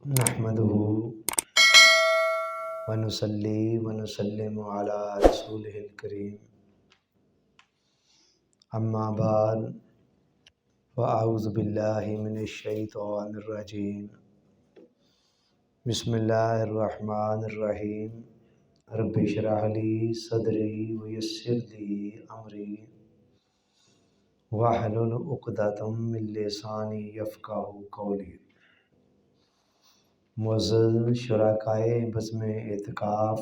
نحمده ونصلي ونسلم على رسوله الكريم اما بعد فاعوذ باللہ من الشیطان الرجیم بسم اللہ الرحمن الرحیم رب اشرح لی صدری ویسر لی امری واحلل عقدۃ من لسانی یفقہوا قولی۔ معزز شرکائے بزم اعتکاف،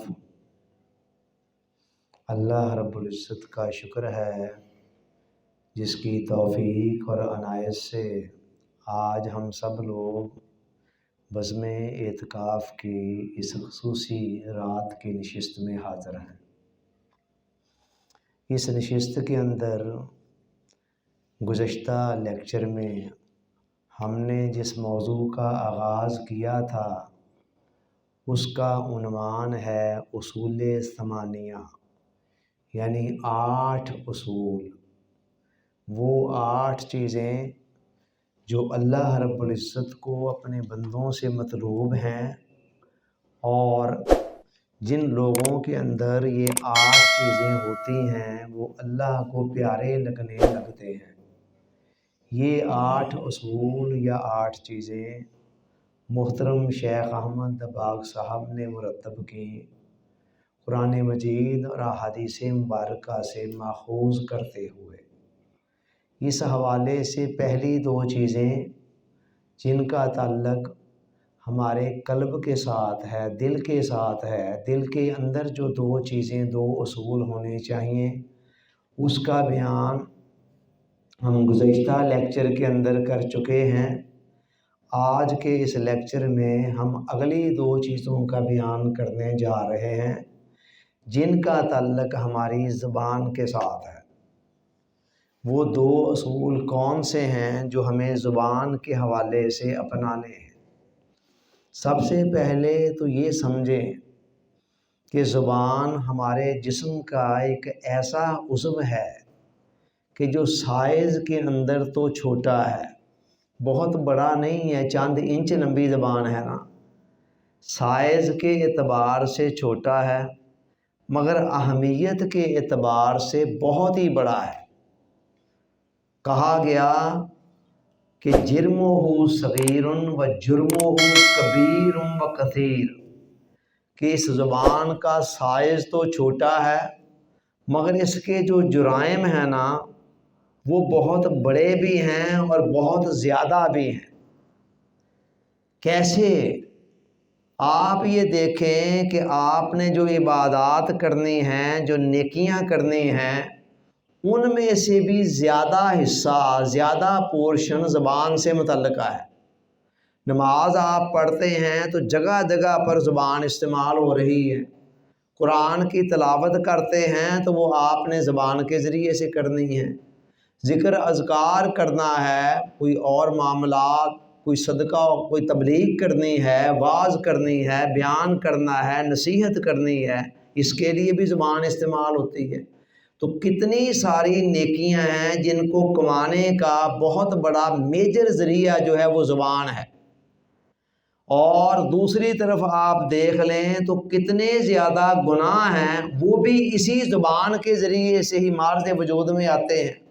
اللہ رب العزت کا شکر ہے جس کی توفیق اور عنایت سے آج ہم سب لوگ بزم اعتکاف کی اس خصوصی رات کی نشست میں حاضر ہیں۔ اس نشست کے اندر گزشتہ لیکچر میں ہم نے جس موضوع کا آغاز کیا تھا اس کا عنوان ہے اصول ثمانیہ، یعنی 8 اصول، وہ 8 چیزیں جو اللہ رب العزت کو اپنے بندوں سے مطلوب ہیں اور جن لوگوں کے اندر یہ 8 چیزیں ہوتی ہیں وہ اللہ کو پیارے لگنے لگتے ہیں۔ یہ 8 اصول یا 8 چیزیں محترم شیخ احمد دباغ صاحب نے مرتب کی، قرآن مجید اور احادیث مبارکہ سے ماخوذ کرتے ہوئے۔ اس حوالے سے پہلی 2 چیزیں جن کا تعلق ہمارے قلب کے ساتھ ہے، دل کے ساتھ ہے، دل کے اندر جو 2 چیزیں 2 اصول ہونے چاہیے اس کا بیان ہم گزشتہ لیکچر کے اندر کر چکے ہیں۔ آج کے اس لیکچر میں ہم اگلی 2 چیزوں کا بیان کرنے جا رہے ہیں جن کا تعلق ہماری زبان کے ساتھ ہے۔ وہ 2 اصول کون سے ہیں جو ہمیں زبان کے حوالے سے اپنانے ہیں؟ سب سے پہلے تو یہ سمجھیں کہ زبان ہمارے جسم کا ایک ایسا عضو ہے کہ جو سائز کے اندر تو چھوٹا ہے، بہت بڑا نہیں ہے، چند انچ لمبی زبان ہے نا، سائز کے اعتبار سے چھوٹا ہے مگر اہمیت کے اعتبار سے بہت ہی بڑا ہے۔ کہا گیا کہ جرمہ صغیر و جرمہ کبیر و کثیر، کہ اس زبان کا سائز تو چھوٹا ہے مگر اس کے جو جرائم ہیں نا وہ بہت بڑے بھی ہیں اور بہت زیادہ بھی ہیں۔ کیسے؟ آپ یہ دیکھیں کہ آپ نے جو عبادات کرنی ہیں، جو نیکیاں کرنی ہیں، ان میں سے بھی زیادہ حصہ، زیادہ پورشن زبان سے متعلقہ ہے۔ نماز آپ پڑھتے ہیں تو جگہ جگہ پر زبان استعمال ہو رہی ہے، قرآن کی تلاوت کرتے ہیں تو وہ آپ نے زبان کے ذریعے سے کرنی ہے، ذکر اذکار کرنا ہے، کوئی اور معاملات، کوئی صدقہ، کوئی تبلیغ کرنی ہے، واعظ کرنی ہے، بیان کرنا ہے، نصیحت کرنی ہے، اس کے لیے بھی زبان استعمال ہوتی ہے۔ تو کتنی ساری نیکیاں ہیں جن کو کمانے کا بہت بڑا میجر ذریعہ جو ہے وہ زبان ہے، اور دوسری طرف آپ دیکھ لیں تو کتنے زیادہ گناہ ہیں وہ بھی اسی زبان کے ذریعے سے ہی مارد وجود میں آتے ہیں۔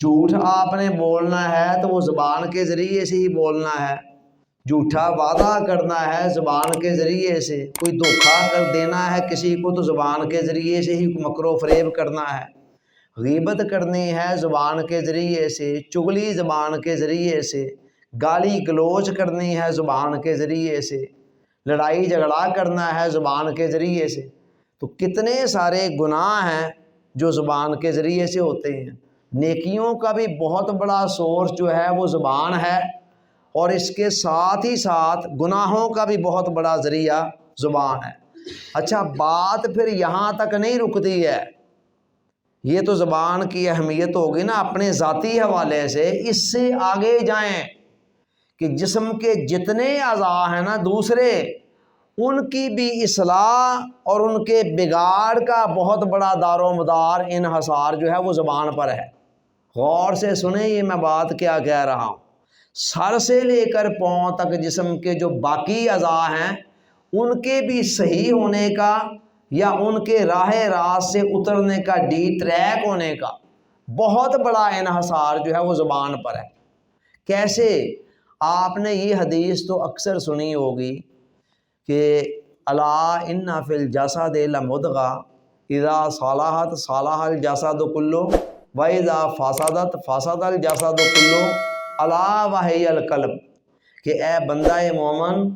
جھوٹ آپ نے بولنا ہے تو وہ زبان کے ذریعے سے ہی بولنا ہے، جھوٹا وعدہ کرنا ہے زبان کے ذریعے سے، کوئی دھوکہ کر دینا ہے کسی کو تو زبان کے ذریعے سے ہی مکر و فریب کرنا ہے، غیبت کرنی ہے زبان کے ذریعے سے، چغلی زبان کے ذریعے سے، گالی گلوچ کرنی ہے زبان کے ذریعے سے، لڑائی جھگڑا کرنا ہے زبان کے ذریعے سے۔ تو کتنے سارے گناہ ہیں جو زبان کے ذریعے سے ہوتے ہیں۔ نیکیوں کا بھی بہت بڑا سورس جو ہے وہ زبان ہے، اور اس کے ساتھ ہی ساتھ گناہوں کا بھی بہت بڑا ذریعہ زبان ہے۔ اچھا، بات پھر یہاں تک نہیں رکتی ہے، یہ تو زبان کی اہمیت ہوگی نا اپنے ذاتی حوالے سے، اس سے آگے جائیں کہ جسم کے جتنے اعضاء ہیں نا دوسرے، ان کی بھی اصلاح اور ان کے بگاڑ کا بہت بڑا دار و مدار انحصار جو ہے وہ زبان پر ہے۔ غور سے سنیں یہ میں بات کیا کہہ رہا ہوں۔ سر سے لے کر پاؤں تک جسم کے جو باقی اعضاء ہیں ان کے بھی صحیح ہونے کا یا ان کے راہ راست سے اترنے کا، ڈی ٹریک ہونے کا بہت بڑا انحصار جو ہے وہ زبان پر ہے۔ کیسے؟ آپ نے یہ حدیث تو اکثر سنی ہوگی کہ الا ان فی الجسد لمضغہ اذا صلحت صلح الجسد کلہ واذا فسدت فسد الجسد کلہ الا وہی القلب، کہ اے بندہ مومن،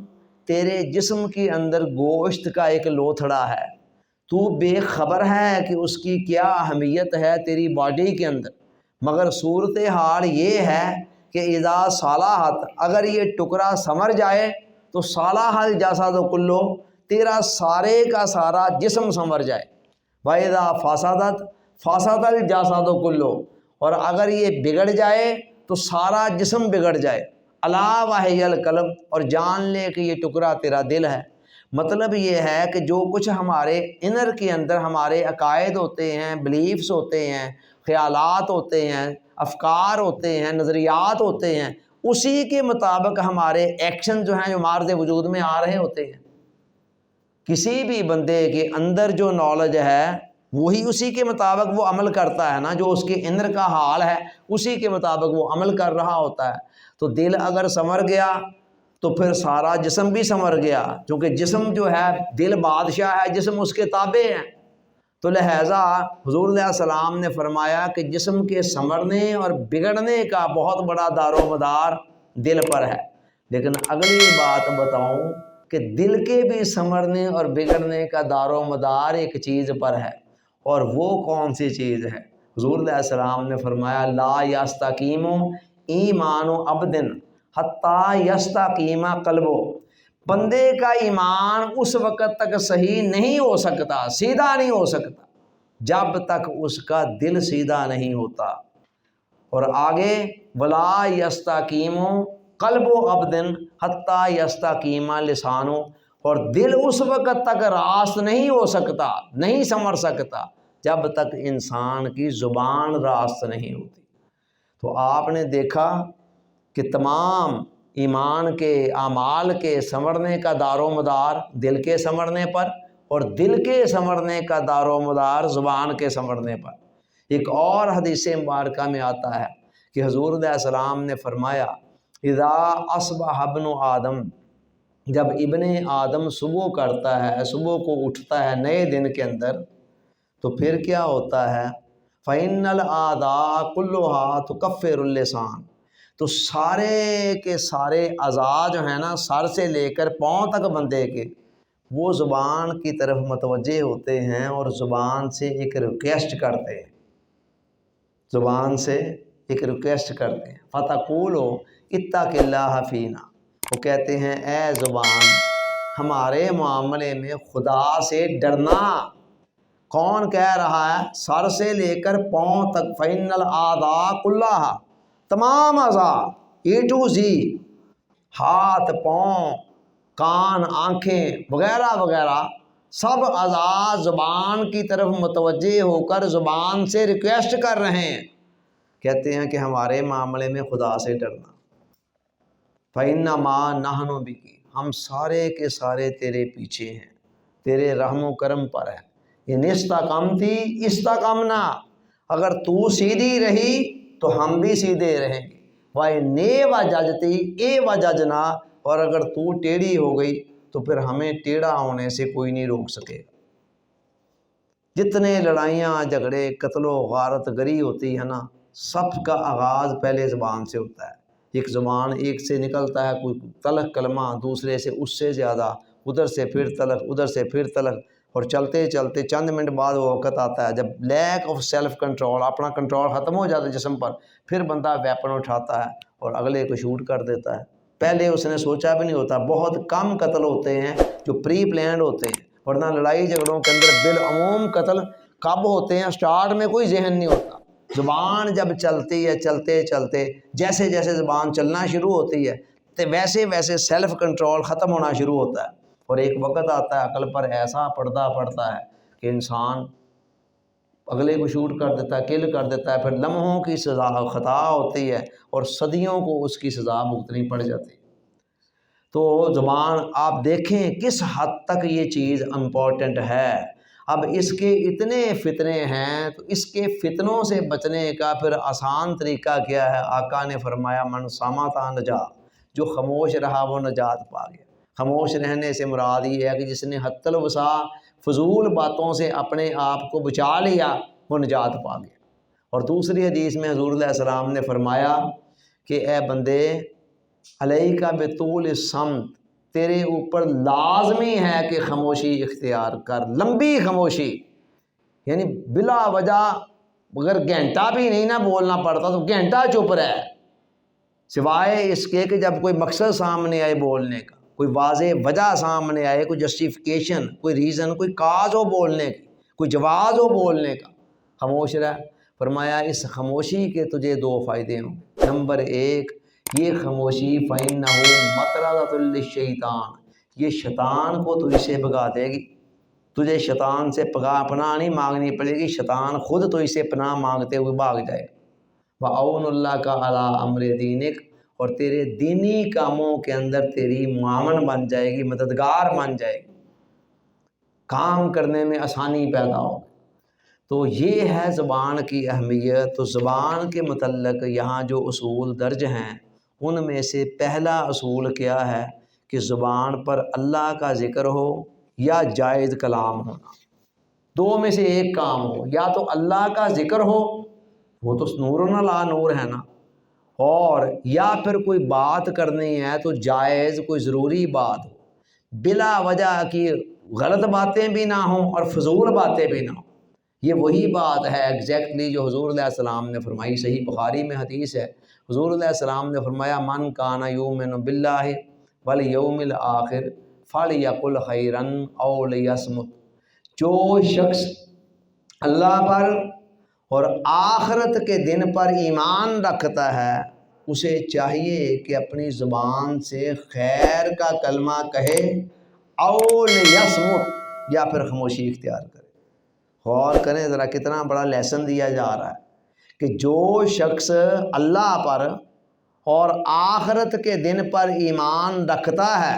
تیرے جسم کے اندر گوشت کا ایک لوتھڑا ہے، تو بے خبر ہے کہ اس کی کیا اہمیت ہے تیری باڈی کے اندر، مگر صورتحال یہ ہے کہ اذا صلحت، اگر یہ ٹکڑا سنور جائے تو صلح الجسد کلہ، تیرا سارے کا سارا جسم سنور جائے، وَإِذَا فَسَدَتْ فَسَدَ الْجَسَدُ كُلُّهُ، اور اگر یہ بگڑ جائے تو سارا جسم بگڑ جائے، الا وہی القلب، اور جان لے کہ یہ ٹکڑا تیرا دل ہے۔ مطلب یہ ہے کہ جو کچھ ہمارے انر کے اندر ہمارے عقائد ہوتے ہیں، بلیفز ہوتے ہیں، خیالات ہوتے ہیں، افکار ہوتے ہیں، نظریات ہوتے ہیں، اسی کے مطابق ہمارے ایکشن جو ہیں جو مارد وجود میں آ رہے ہوتے ہیں۔ کسی بھی بندے کے اندر جو نالج ہے وہی اسی کے مطابق وہ عمل کرتا ہے نا، جو اس کے اندر کا حال ہے اسی کے مطابق وہ عمل کر رہا ہوتا ہے۔ تو دل اگر سنور گیا تو پھر سارا جسم بھی سنور گیا، کیونکہ جسم جو ہے، دل بادشاہ ہے، جسم اس کے تابع ہیں۔ تو لہٰذا حضور علیہ السلام نے فرمایا کہ جسم کے سنورنے اور بگڑنے کا بہت بڑا دار و مدار دل پر ہے۔ لیکن اگلی بات بتاؤں کہ دل کے بھی سنورنے اور بگڑنے کا دار و مدار ایک چیز پر ہے، اور وہ کون سی چیز ہے؟ حضور علیہ السلام نے فرمایا لا یستقیم ایمان عبد حتی یستقیم قلبہ، بندے کا ایمان اس وقت تک صحیح نہیں ہو سکتا، سیدھا نہیں ہو سکتا جب تک اس کا دل سیدھا نہیں ہوتا۔ اور آگے ولا یستقیم قلب عبد حتی یستقیم لسانہ، اور دل اس وقت تک راست نہیں ہو سکتا، نہیں سنور سکتا جب تک انسان کی زبان راست نہیں ہوتی۔ تو آپ نے دیکھا کہ تمام ایمان کے اعمال کے سنورنے کا دار و مدار دل کے سنورنے پر، اور دل کے سنورنے کا دار و مدار زبان کے سنورنے پر۔ ایک اور حدیث مبارکہ میں آتا ہے کہ حضور علیہ السلام نے فرمایا اذا اصبح ابن آدم، جب ابن آدم صبح کرتا ہے، صبح کو اٹھتا ہے نئے دن کے اندر، تو پھر کیا ہوتا ہے؟ فَإِنَّ الْأَعْضَاءَ كُلُّهَا تُكَفِّرُ اللسان، تو سارے کے سارے اعضاء جو ہیں نا، سر سے لے کر پاؤں تک بندے کے، وہ زبان کی طرف متوجہ ہوتے ہیں اور زبان سے ایک ریکویسٹ کرتے ہیں، زبان سے ایک ریکویسٹ کرتے ہیں فَتَقُولُ اتَّقِ اللَّهَ فِينَا، وہ کہتے ہیں اے زبان ہمارے معاملے میں خدا سے ڈرنا۔ کون کہہ رہا ہے؟ سر سے لے کر پاؤں تک، فَإِنَّ الْأَعْضَاءَ كُلَّهَا، تمام اعضاء اے ٹو زی، ہاتھ، پاؤں، کان، آنکھیں وغیرہ وغیرہ، سب اعضاء زبان کی طرف متوجہ ہو کر زبان سے ریکویسٹ کر رہے ہیں، کہتے ہیں کہ ہمارے معاملے میں خدا سے ڈرنا۔ فَإِنَّمَا نَحْنُ بِكِ، ہم سارے کے سارے تیرے پیچھے ہیں، تیرے رحم و کرم پر ہیں۔ ان استقمتی استقمنا، اگر تو سیدھی رہی تو ہم بھی سیدھے رہیں گے، وَإِنْ وَجَجْتِی اے وَجَجْنَا، اور اگر تو ٹیڑھی ہو گئی تو پھر ہمیں ٹیڑھا ہونے سے کوئی نہیں روک سکے گا۔ جتنے لڑائیاں جھگڑے قتل و غارت گری ہوتی ہے نا، سب کا آغاز پہلے زبان سے ہوتا ہے۔ ایک زبان ایک سے نکلتا ہے کوئی تلخ کلمہ، دوسرے سے اس سے زیادہ، ادھر سے پھر تلخ، ادھر سے پھر تلخ، اور چلتے چلتے چند منٹ بعد وہ وقت آتا ہے جب لیک آف سیلف کنٹرول، اپنا کنٹرول ختم ہو جاتا ہے جسم پر، پھر بندہ ویپن اٹھاتا ہے اور اگلے کو شوٹ کر دیتا ہے۔ پہلے اس نے سوچا بھی نہیں ہوتا۔ بہت کم قتل ہوتے ہیں جو پری پلانڈ ہوتے ہیں، ورنہ لڑائی جھگڑوں کے اندر بالعموم قتل کب ہوتے ہیں؟ سٹارٹ میں کوئی ذہن نہیں ہوتا۔ زبان جب چلتی ہے، چلتے چلتے جیسے جیسے زبان چلنا شروع ہوتی ہے تو ویسے ویسے سیلف کنٹرول ختم ہونا شروع ہوتا ہے، اور ایک وقت آتا ہے عقل پر ایسا پردہ پڑتا ہے کہ انسان اگلے کو شوٹ کر دیتا ہے، کل کر دیتا ہے، پھر لمحوں کی سزا خطا ہوتی ہے اور صدیوں کو اس کی سزا بھگتنی پڑ جاتی ہے۔ تو زبان آپ دیکھیں کس حد تک یہ چیز امپورٹنٹ ہے۔ اب اس کے اتنے فتنے ہیں، تو اس کے فتنوں سے بچنے کا پھر آسان طریقہ کیا ہے؟ آقا نے فرمایا من صامت نجا، جو خاموش رہا وہ نجات پا گیا۔ خاموش رہنے سے مراد یہ ہے کہ جس نے حتی الوسع فضول باتوں سے اپنے آپ کو بچا لیا وہ نجات پا گیا۔ اور دوسری حدیث میں حضور علیہ السلام نے فرمایا کہ اے بندے علیک بطول الصمت، تیرے اوپر لازمی ہے کہ خاموشی اختیار کر، لمبی خاموشی، یعنی بلا وجہ اگر گھنٹہ بھی نہیں نہ بولنا پڑتا تو گھنٹہ چپ رہے، سوائے اس کے کہ جب کوئی مقصد سامنے آئے بولنے کا، کوئی واضح وجہ سامنے آئے، کوئی جسٹیفیکیشن، کوئی ریزن، کوئی کاز ہو بولنے کی، کوئی جواز ہو بولنے کا، خاموش رہ۔ فرمایا اس خاموشی کے تجھے دو فائدے ہوں۔ نمبر ایک، یہ خاموشی فَإِنَّهُ مَطْرَدَةٌ لِلشَّيْطَانِ، یہ شیطان کو تجھ سے بھگا دے گی، تجھے شیطان سے پناہ نہیں مانگنی پڑے گی، شیطان خود تجھ سے پناہ مانگتے ہوئے بھاگ جائے گا۔ وَأَعُونُ اللَّهَ عَلَىٰ أَمْرِ دِينِكَ، اور تیرے دینی کاموں کے اندر تیری معاون بن جائے گی، مددگار بن جائے گی، کام کرنے میں آسانی پیدا ہو۔ تو یہ ہے زبان کی اہمیت۔ تو زبان کے متعلق یہاں جو اصول درج ہیں ان میں سے پہلا اصول کیا ہے کہ زبان پر اللہ کا ذکر ہو یا جائز کلام ہونا، دو میں سے ایک کام ہو، یا تو اللہ کا ذکر ہو، وہ تو نور لا نور ہے نا، اور یا پھر کوئی بات کرنی ہے تو جائز کوئی ضروری بات ہو، بلا وجہ کی غلط باتیں بھی نہ ہوں اور فضول باتیں بھی نہ ہوں۔ یہ وہی بات ہے ایگزیکٹلی جو حضور علیہ السلام نے فرمائی، صحیح بخاری میں حدیث ہے، حضور علیہ السلام نے فرمایا من کان یؤمن باللہ والیوم الآخر فلیقل خیرا او لیصمت، جو شخص اللہ پر اور آخرت کے دن پر ایمان رکھتا ہے اسے چاہیے کہ اپنی زبان سے خیر کا کلمہ کہے او لیصمت، یا پھر خاموشی اختیار کرے۔ غور کریں ذرا کتنا بڑا لیسن دیا جا رہا ہے کہ جو شخص اللہ پر اور آخرت کے دن پر ایمان رکھتا ہے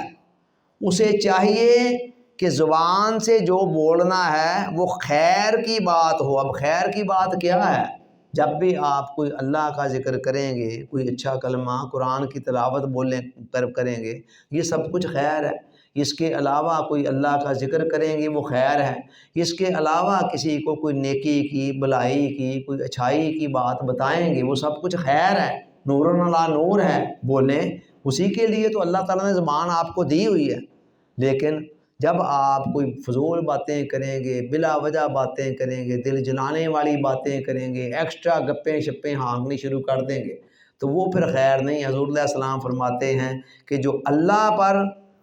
اسے چاہیے کہ زبان سے جو بولنا ہے وہ خیر کی بات ہو۔ اب خیر کی بات کیا ہے؟ جب بھی آپ کوئی اللہ کا ذکر کریں گے، کوئی اچھا کلمہ قرآن کی تلاوت کریں گے، یہ سب کچھ خیر ہے۔ اس کے علاوہ کوئی اللہ کا ذکر کریں گے وہ خیر ہے، اس کے علاوہ کسی کو کوئی نیکی کی، بلائی کی، کوئی اچھائی کی بات بتائیں گے وہ سب کچھ خیر ہے، نور لا نور ہے، بولیں اسی کے لیے تو اللہ تعالیٰ نے زبان آپ کو دی ہوئی ہے۔ لیکن جب آپ کوئی فضول باتیں کریں گے، بلا وجہ باتیں کریں گے، دل جلانے والی باتیں کریں گے، ایکسٹرا گپیں شپیں ہانکنی شروع کر دیں گے تو وہ پھر خیر نہیں۔ حضور علیہ السلام فرماتے ہیں کہ جو اللہ پر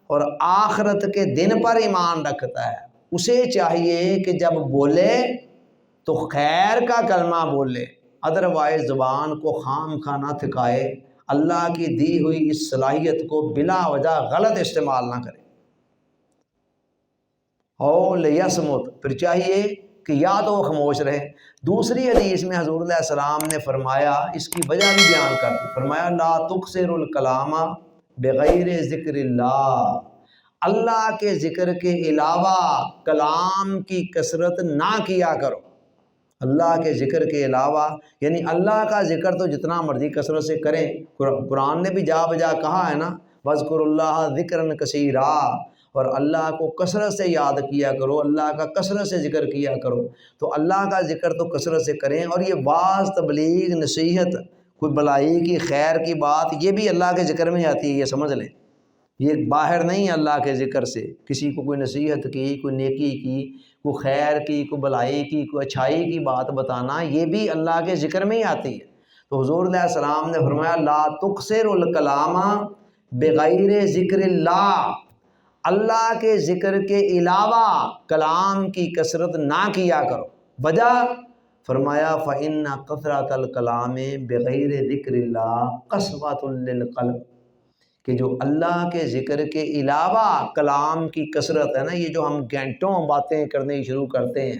اور آخرت کے دن پر ایمان رکھتا ہے اسے چاہیے کہ جب بولے تو خیر کا کلمہ بولے، ادروائز زبان کو خام خواہ نہ تھکائے، اللہ کی دی ہوئی اس صلاحیت کو بلا وجہ غلط استعمال نہ کرے۔ او لیصمت، پھر چاہیے کہ یا تو وہ خاموش رہے۔ دوسری حدیث میں حضور علیہ السلام نے فرمایا، اس کی وجہ بھی بیان کر دی، فرمایا لا تکثر الکلام بغیر ذکر اللہ، اللہ کے ذکر کے علاوہ کلام کی کثرت نہ کیا کرو۔ اللہ کے ذکر کے علاوہ یعنی اللہ کا ذکر تو جتنا مرضی کثرت سے کریں، قرآن نے بھی جا بجا کہا ہے نا وَاذْكُرُوا اللَّهَ ذِكْرًا كَثِيرًا، اور اللہ کو کثرت سے یاد کیا کرو، اللہ کا کثرت سے ذکر کیا کرو۔ تو اللہ کا ذکر تو کثرت سے کریں، اور یہ واعظ، تبلیغ، نصیحت، کوئی بلائی کی، خیر کی بات، یہ بھی اللہ کے ذکر میں آتی ہے، یہ سمجھ لیں، یہ باہر نہیں ہے اللہ کے ذکر سے۔ کسی کو کوئی نصیحت کی، کوئی نیکی کی، کوئی خیر کی، کوئی بلائی کی، کوئی اچھائی کی بات بتانا، یہ بھی اللہ کے ذکر میں ہی آتی ہے۔ تو حضور علیہ السلام نے فرمایا لا تکثر الکلام بغیر ذکر اللہ، اللہ کے ذکر کے علاوہ کلام کی کثرت نہ کیا کرو۔ وجہ فرمایا فإن کثرۃ الکلام بغیر ذکر اللہ قسوۃ للقلب، کہ جو اللہ کے ذکر کے علاوہ کلام کی کثرت ہے نا، یہ جو ہم گھنٹوں باتیں کرنے شروع کرتے ہیں،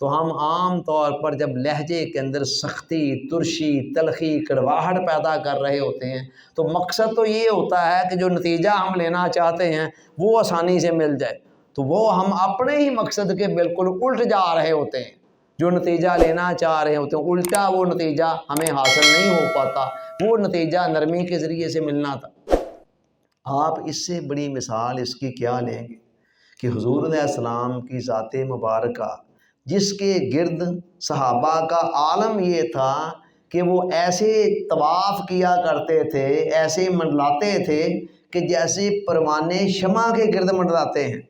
تو ہم عام طور پر جب لہجے کے اندر سختی، ترشی، تلخی، کڑواہٹ پیدا کر رہے ہوتے ہیں تو مقصد تو یہ ہوتا ہے کہ جو نتیجہ ہم لینا چاہتے ہیں وہ آسانی سے مل جائے، تو وہ ہم اپنے ہی مقصد کے بالکل الٹ جا رہے ہوتے ہیں، جو نتیجہ لینا چاہ رہے ہوتے ہیں الٹا وہ نتیجہ ہمیں حاصل نہیں ہو پاتا، وہ نتیجہ نرمی کے ذریعے سے ملنا تھا۔ آپ اس سے بڑی مثال اس کی کیا لیں گے کہ حضور علیہ السلام کی ذات مبارکہ جس کے گرد صحابہ کا عالم یہ تھا کہ وہ ایسے طواف کیا کرتے تھے، ایسے منڈلاتے تھے کہ جیسے پروانے شمع کے گرد منڈلاتے ہیں،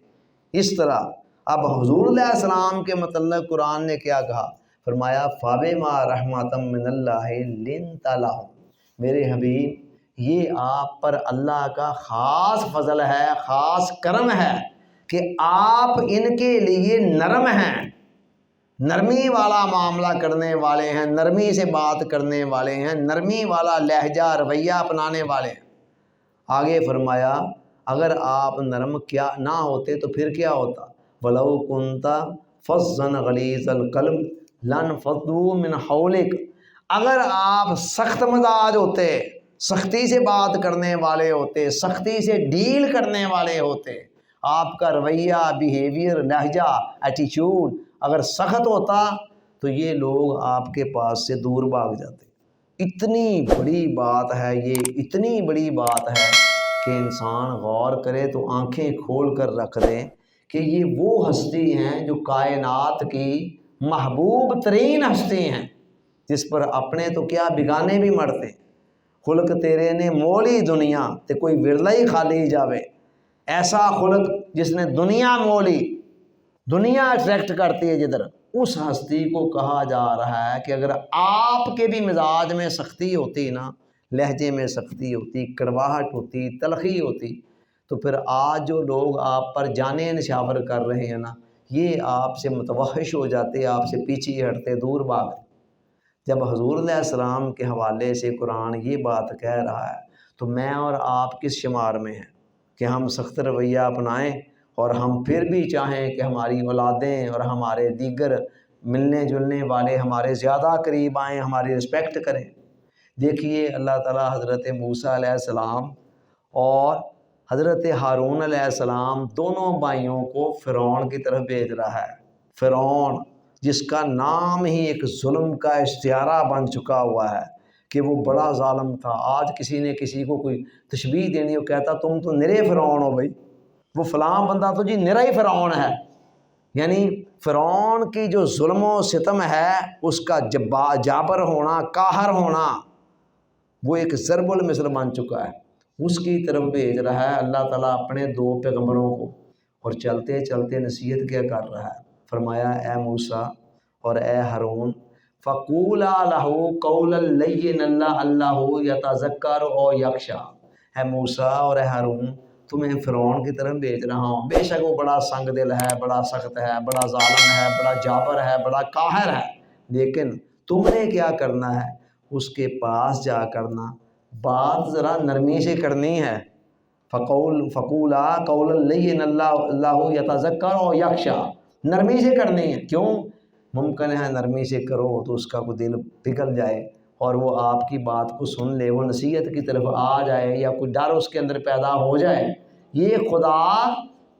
اس طرح اب حضور علیہ السلام کے متعلق قرآن نے کیا کہا، فرمایا فَبِمَا رَحْمَةً مِّنَ اللَّهِ لِنْتَ لَهُمْ، میرے حبیب یہ آپ پر اللہ کا خاص فضل ہے، خاص کرم ہے کہ آپ ان کے لیے نرم ہیں، نرمی والا معاملہ کرنے والے ہیں، نرمی سے بات کرنے والے ہیں، نرمی والا لہجہ رویہ اپنانے والے ہیں۔ آگے فرمایا اگر آپ نرم کیا نہ ہوتے تو پھر کیا ہوتا، وَلَوْ كُنْتَ فَظًّا غَلِيظَ الْقَلْبِ لَانفَضُّوا مِنْ حَوْلِكَ، اگر آپ سخت مزاج ہوتے، سختی سے بات کرنے والے ہوتے، سختی سے ڈیل کرنے والے ہوتے، آپ کا رویہ، بیہیویئر، لہجہ، ایٹیچیوڈ اگر سخت ہوتا تو یہ لوگ آپ کے پاس سے دور بھاگ جاتے۔ اتنی بڑی بات ہے یہ، اتنی بڑی بات ہے کہ انسان غور کرے تو آنکھیں کھول کر رکھ دیں کہ یہ وہ ہستی ہیں جو کائنات کی محبوب ترین ہستی ہیں، جس پر اپنے تو کیا بگانے بھی مرتے، خلق تیرے نے مولی دنیا تے کوئی ورلا ہی خالی جاوے، ایسا خلق جس نے دنیا مولی، دنیا اٹریکٹ کرتی ہے جدھر، اس ہستی کو کہا جا رہا ہے کہ اگر آپ کے بھی مزاج میں سختی ہوتی نا، لہجے میں سختی ہوتی، کڑواہٹ ہوتی، تلخی ہوتی، تو پھر آج جو لوگ آپ پر جانیں نشاور کر رہے ہیں نا، یہ آپ سے متوحش ہو جاتے، آپ سے پیچھے ہٹتے، دور بھاگتے۔ جب حضور علیہ السلام کے حوالے سے قرآن یہ بات کہہ رہا ہے تو میں اور آپ کس شمار میں ہیں کہ ہم سخت رویہ اپنائیں اور ہم پھر بھی چاہیں کہ ہماری اولادیں اور ہمارے دیگر ملنے جلنے والے ہمارے زیادہ قریب آئیں، ہماری رسپیکٹ کریں۔ دیکھیے اللہ تعالیٰ حضرت موسیٰ علیہ السلام اور حضرت ہارون علیہ السلام دونوں بھائیوں کو فرعون کی طرف بھیج رہا ہے۔ فرعون جس کا نام ہی ایک ظلم کا استعارہ بن چکا ہوا ہے کہ وہ بڑا ظالم تھا، آج کسی نے کسی کو کوئی تشبیہ دینی ہو کہتا تم تو نرے فرعون ہو بھائی، وہ فلاں بندہ تو جی نرا ہی فرعون ہے، یعنی فرعون کی جو ظلم و ستم ہے اس کا جابر ہونا، قاہر ہونا، وہ ایک ضرب المثل بن چکا ہے، اس کی طرف بھیج رہا ہے اللہ تعالیٰ اپنے دو پیغمبروں کو، اور چلتے چلتے نصیحت کیا کر رہا ہے، فرمایا اے موسیٰ اور اے ہارون فَقُولَا لَهُ قَوْلًا لَيِّنًا لَعَلَّهُ يَتَذَكَّرُ أَوْ يَخْشَىٰ، اے موسیٰ اور اے ہارون تمہیں فرعون کی طرف بھیج رہا ہوں، بے شک وہ بڑا سنگ دل ہے، بڑا سخت ہے، بڑا ظالم ہے، بڑا جابر ہے، بڑا قاہر ہے، لیکن تم نے کیا کرنا ہے، اس کے پاس جا کرنا بات ذرا نرمی سے کرنی ہے، فَقُولَا قَوْلًا لَيِّنًا لَعَلَّهُ يَتَذَكَّرُ أَوْ يَخْشَىٰ، نرمی سے کرنی ہے، کیوں؟ ممکن ہے نرمی سے کرو تو اس کا کوئی دل پگھل جائے اور وہ آپ کی بات کو سن لے، وہ نصیحت کی طرف آ جائے یا کوئی ڈر اس کے اندر پیدا ہو جائے۔ یہ خدا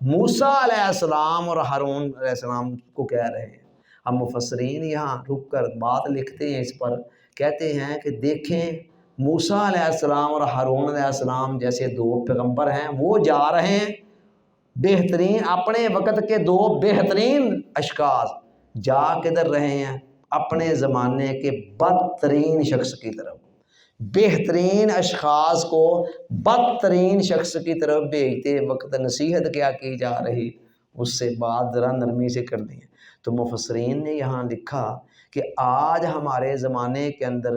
موسیٰ علیہ السلام اور ہارون علیہ السلام کو کہہ رہے ہیں۔ اب مفسرین یہاں رک کر بات لکھتے ہیں اس پر، کہتے ہیں کہ دیکھیں موسیٰ علیہ السلام اور ہارون علیہ السلام جیسے دو پیغمبر ہیں، وہ جا رہے ہیں بہترین، اپنے وقت کے دو بہترین اشخاص جا کدھر رہے ہیں، اپنے زمانے کے بدترین شخص کی طرف، بہترین اشخاص کو بدترین شخص کی طرف بھیجتے وقت نصیحت کیا کی جا رہی، اس سے بات ذرا نرمی سے کرنی ہے۔ تو مفسرین نے یہاں لکھا کہ آج ہمارے زمانے کے اندر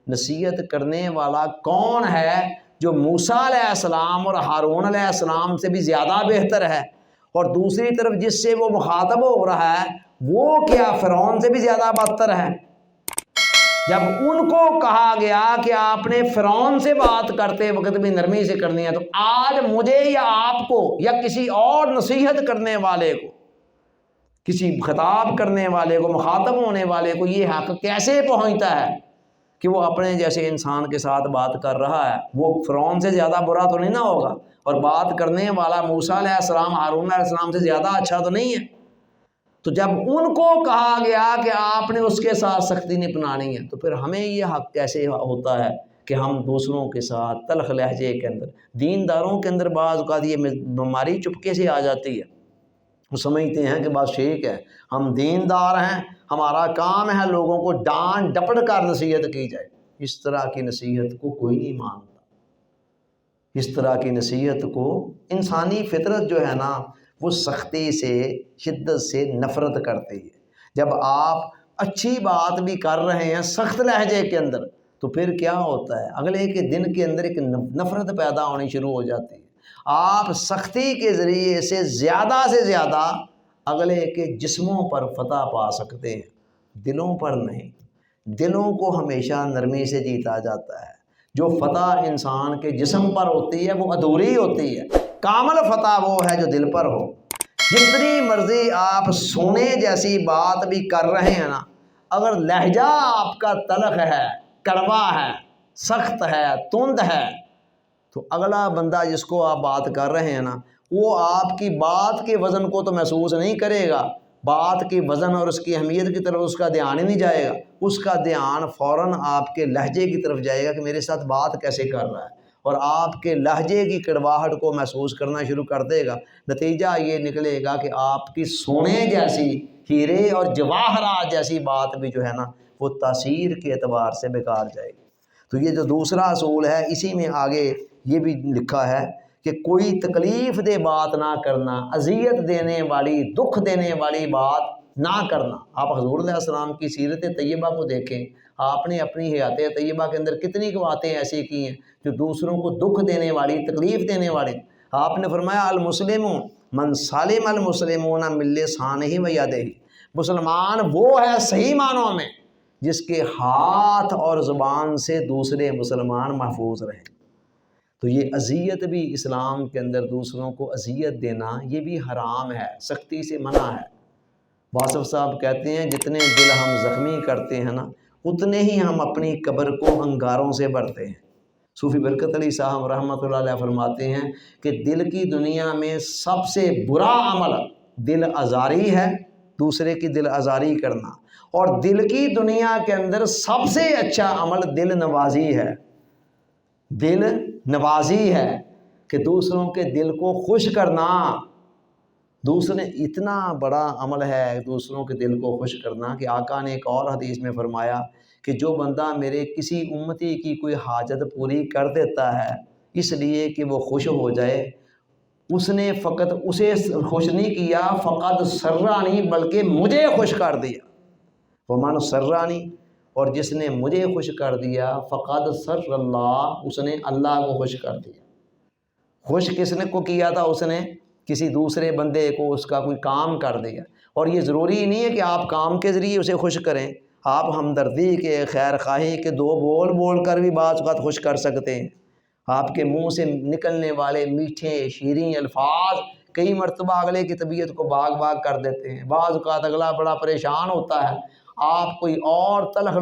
نصیحت کرنے والا کون ہے جو موسیٰ علیہ السلام اور ہارون علیہ السلام سے بھی زیادہ بہتر ہے، اور دوسری طرف جس سے وہ مخاطب ہو رہا ہے وہ کیا فرعون سے بھی زیادہ بدتر ہے۔ جب ان کو کہا گیا کہ آپ نے فرعون سے بات کرتے وقت بھی نرمی سے کرنی ہے، تو آج مجھے یا آپ کو یا کسی اور نصیحت کرنے والے کو کسی خطاب کرنے والے کو، مخاطب ہونے والے کو یہ حق کیسے پہنچتا ہے کہ وہ اپنے جیسے انسان کے ساتھ بات کر رہا ہے؟ وہ فرعون سے زیادہ برا تو نہیں نہ ہوگا، اور بات کرنے والا موسیٰ علیہ السلام، ہارون علیہ السلام سے زیادہ اچھا تو نہیں ہے۔ تو جب ان کو کہا گیا کہ آپ نے اس کے ساتھ سختی نہیں اپنانی ہے، تو پھر ہمیں یہ حق کیسے ہوتا ہے کہ ہم دوسروں کے ساتھ تلخ لہجے کے اندر، دینداروں کے اندر بعض اوقات یہ بیماری چپکے سے آ جاتی ہے، وہ سمجھتے ہیں کہ بس ٹھیک ہے ہم دیندار ہیں، ہمارا کام ہے لوگوں کو ڈانٹ ڈپٹ کر نصیحت کی جائے۔ اس طرح کی نصیحت کو کوئی نہیں مانتا، اس طرح کی نصیحت کو انسانی فطرت جو ہے نا وہ سختی سے، شدت سے نفرت کرتی ہے۔ جب آپ اچھی بات بھی کر رہے ہیں سخت لہجے کے اندر، تو پھر کیا ہوتا ہے؟ اگلے کے دن کے اندر ایک نفرت پیدا ہونی شروع ہو جاتی ہے۔ آپ سختی کے ذریعے سے زیادہ اگلے کے جسموں پر فتح پا سکتے ہیں، دلوں پر نہیں۔ دلوں کو ہمیشہ نرمی سے جیتا جاتا ہے۔ جو فتح انسان کے جسم پر ہوتی ہے وہ ادھوری ہوتی ہے، کامل فتح وہ ہے جو دل پر ہو۔ جتنی مرضی آپ سونے جیسی بات بھی کر رہے ہیں نا، اگر لہجہ آپ کا تلخ ہے، کڑوا ہے، سخت ہے، تند ہے، تو اگلا بندہ جس کو آپ بات کر رہے ہیں نا، وہ آپ کی بات کے وزن کو تو محسوس نہیں کرے گا، بات کی وزن اور اس کی اہمیت کی طرف اس کا دھیان ہی نہیں جائے گا، اس کا دھیان فوراً آپ کے لہجے کی طرف جائے گا کہ میرے ساتھ بات کیسے کر رہا ہے، اور آپ کے لہجے کی کڑواہٹ کو محسوس کرنا شروع کر دے گا۔ نتیجہ یہ نکلے گا کہ آپ کی سونے جیسی، ہیرے اور جواہرات جیسی بات بھی جو ہے نا وہ تاثیر کے اعتبار سے بیکار جائے گی۔ تو یہ جو دوسرا اصول ہے، اسی میں آگے یہ بھی لکھا ہے کہ کوئی تکلیف دہ بات نہ کرنا، اذیت دینے والی، دکھ دینے والی بات نہ کرنا۔ آپ حضور علیہ السلام کی سیرت طیبہ کو دیکھیں، آپ نے اپنی حیات طیبہ کے اندر کتنی باتیں ایسی کی ہیں جو دوسروں کو دکھ دینے والی، تکلیف دینے والی۔ آپ نے فرمایا المسلم من سالم المسلمون من لسانہ و یدہ، مسلمان وہ ہے صحیح معنوں میں جس کے ہاتھ اور زبان سے دوسرے مسلمان محفوظ رہیں۔ تو یہ اذیت بھی اسلام کے اندر، دوسروں کو اذیت دینا یہ بھی حرام ہے، سختی سے منع ہے۔ واصف صاحب کہتے ہیں جتنے دل ہم زخمی کرتے ہیں نا، اتنے ہی ہم اپنی قبر کو انگاروں سے بھرتے ہیں۔ صوفی برکت علی صاحب رحمۃ اللہ علیہ فرماتے ہیں کہ دل کی دنیا میں سب سے برا عمل دل آزاری ہے، دوسرے کی دل آزاری کرنا، اور دل کی دنیا کے اندر سب سے اچھا عمل دل نوازی ہے۔ دل نوازی ہے کہ دوسروں کے دل کو خوش کرنا، دوسرے اتنا بڑا عمل ہے دوسروں کے دل کو خوش کرنا کہ آقا نے ایک اور حدیث میں فرمایا کہ جو بندہ میرے کسی امتی کی کوئی حاجت پوری کر دیتا ہے اس لیے کہ وہ خوش ہو جائے، اس نے فقط اسے خوش نہیں کیا، فقط سرانی، بلکہ مجھے خوش کر دیا۔ ومن سرانی، اور جس نے مجھے خوش کر دیا، فقط سر اللہ، اس نے اللہ کو خوش کر دیا۔ خوش کس نے کو کیا تھا؟ اس نے کسی دوسرے بندے کو اس کا کوئی کام کر دیا۔ اور یہ ضروری نہیں ہے کہ آپ کام کے ذریعے اسے خوش کریں، آپ ہمدردی کے، خیر خواہی کے دو بول بول کر بھی بعض اوقات خوش کر سکتے ہیں۔ آپ کے منہ سے نکلنے والے میٹھے شیریں الفاظ کئی مرتبہ اگلے کی طبیعت کو باغ باغ کر دیتے ہیں۔ بعض اوقات اگلا بڑا پریشان ہوتا ہے، آپ کوئی اور تلخ،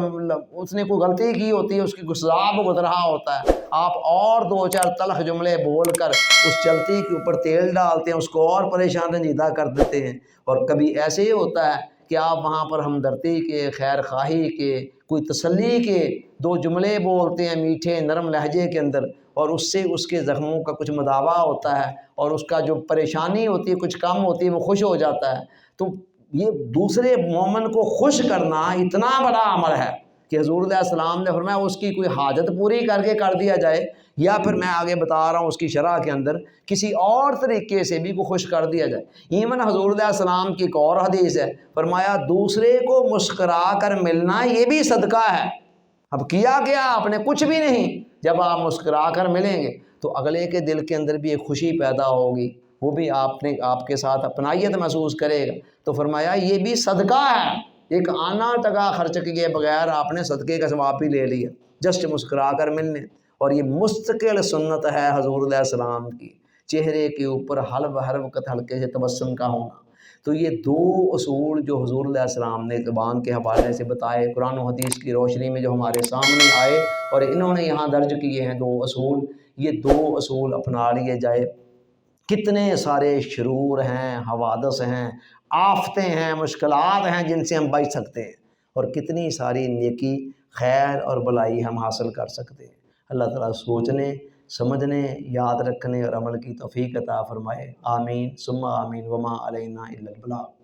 اس نے کوئی غلطی کی ہوتی ہے، اس کی گزاب گزر رہا ہوتا ہے، آپ اور دو چار تلخ جملے بول کر اس چلتی کے اوپر تیل ڈالتے ہیں، اس کو اور پریشان رنجیدہ کر دیتے ہیں۔ اور کبھی ایسے ہی ہوتا ہے کہ آپ وہاں پر ہمدردی کے، خیر خواہی کے، کوئی تسلی کے دو جملے بولتے ہیں میٹھے نرم لہجے کے اندر، اور اس سے اس کے زخموں کا کچھ مداوا ہوتا ہے، اور اس کا جو پریشانی ہوتی ہے کچھ کم ہوتی ہے، وہ خوش ہو جاتا ہے۔ تو یہ دوسرے مومن کو خوش کرنا اتنا بڑا عمل ہے کہ حضور علیہ السلام نے فرمایا اس کی کوئی حاجت پوری کر کے کر دیا جائے، یا پھر میں آگے بتا رہا ہوں اس کی شرح کے اندر کسی اور طریقے سے بھی کو خوش کر دیا جائے۔ ایون حضور علیہ السلام کی ایک اور حدیث ہے، فرمایا دوسرے کو مسکرا کر ملنا یہ بھی صدقہ ہے۔ اب کیا گیا آپ نے کچھ بھی نہیں، جب آپ مسکرا کر ملیں گے تو اگلے کے دل کے اندر بھی ایک خوشی پیدا ہوگی، وہ بھی آپ کے ساتھ اپنائیت محسوس کرے گا۔ تو فرمایا یہ بھی صدقہ ہے، ایک آنا ٹکا خرچ کیے بغیر آپ نے صدقے کا ثواب بھی لے لیا، جسٹ مسکرا کر ملنے۔ اور یہ مستقل سنت ہے حضور علیہ السلام کی، چہرے کے اوپر ہر وقت ہلکے سے تبسم کا ہونا، تو یہ دو اصول جو حضور علیہ السلام نے زبان کے حوالے سے بتائے، قرآن و حدیث کی روشنی میں جو ہمارے سامنے آئے اور انہوں نے یہاں درج کیے ہیں دو اصول، یہ دو اصول اپنا لیے جائے۔ کتنے سارے شرور ہیں، حوادث ہیں، آفتیں ہیں، مشکلات ہیں جن سے ہم بچ سکتے ہیں، اور کتنی ساری نیکی، خیر اور بلائی ہم حاصل کر سکتے ہیں۔ اللہ تعالیٰ سوچنے، سمجھنے، یاد رکھنے اور عمل کی توفیق عطا فرمائے۔ آمین ثم آمین، وما علینا الا البلاغ۔